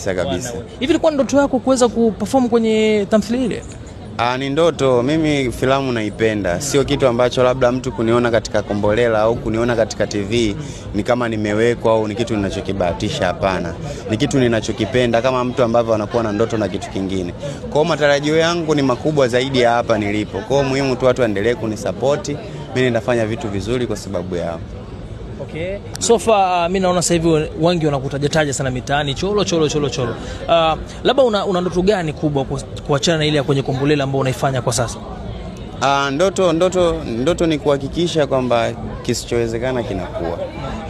kabisa. Hivi ilikuwa ndoto yako kuweza kuperform kwenye tamthilia ile? Ni ndoto. Mimi filamu naipenda. Sio kitu ambacho labda mtu kuniona katika Kombolela au kuniona katika TV ni kama nimewekwa au ni kitu ninachokibahatisha, hapana. Ni kitu ninachokipenda kama mtu ambavyo anakuwa na ndoto na kitu kingine. Kwa hiyo matarajio yangu ni makubwa zaidi ya hapa nilipo. Kwa hiyo muhimu tu watu waendelee kunisupport. Mimi nitafanya vitu vizuri kwa sababu yao. Okay. So far mimi naona sasa hivi wengi wanakutajataja sana mitaani Cholo. Labda una ndoto gani kubwa kuachana na ile ya kwenye Kombolela ambayo unaifanya kwa sasa? Ndoto ni kuhakikisha kwamba kisichowezekana kinakuwa.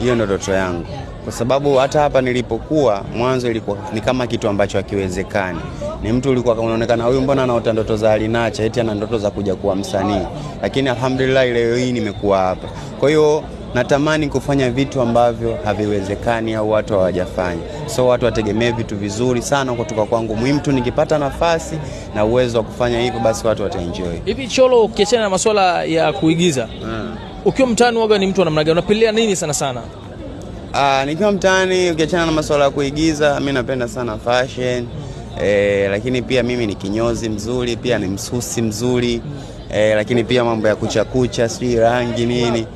Hiyo ndio ndoto yangu. Kwa sababu hata hapa nilipokuwa mwanzo ilikuwa ni kama kitu ambacho hakiwezekani. Ni mtu ulikuwa unaonekana huyu mbona anaota ndoto za alinacha, eti ana ndoto za kuja kuwa msanii. Lakini alhamdulillah leo hii nimekuwa hapa. Kwa hiyo natamani kufanya vitu ambavyo haviwezekani au watu hawajafanya. So watu wategemee vitu vizuri sana kutoka kwangu. Muhimu tu nikipata nafasi na uwezo wa kufanya hivyo, basi watu wataenjoy. Hivi Cholo, ukiachana na masuala ya kuigiza, ukiwa mtaani waga ni mtu wa namna gani? Unapendelea nini sana? Nikiwa mtaani ukiachana na masuala ya kuigiza, mimi napenda sana fashion. Lakini pia mimi ni kinyozi mzuri, pia ni msusi mzuri. Lakini pia mambo ya kucha, si rangi nini.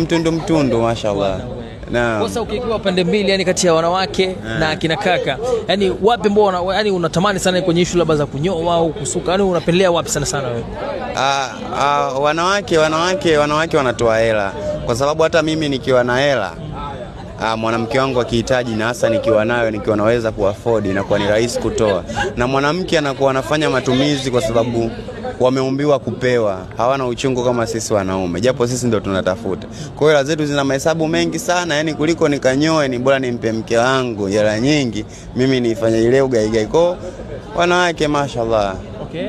Mtundu mashallah. Sasa ukiwa pande mbili, yani kati ya wanawake na akina kaka, yani wapi ambao yani unatamani sana kwenye issue labda za kunyoa au kusuka, yani unapendelea wapi sana wewe? Wanawake wanatoa hela, kwa sababu hata mimi nikiwa na hela mwanamke wangu akihitaji, na hasa nikiwa naweza kuafford, inakuwa ni rahisi kutoa. Na mwanamke anakuwa anafanya matumizi kwa sababu wameumbiwa kupewa, hawana uchungu kama sisi wanaume, japo sisi ndio tunatafuta. Kwa hiyo hela zetu zina mahesabu mengi sana, yani kuliko nikanyoe ni bora nimpe mke wangu hela nyingi, mimi nifanye ile ugaigai. Kwa wanawake mashallah. Okay.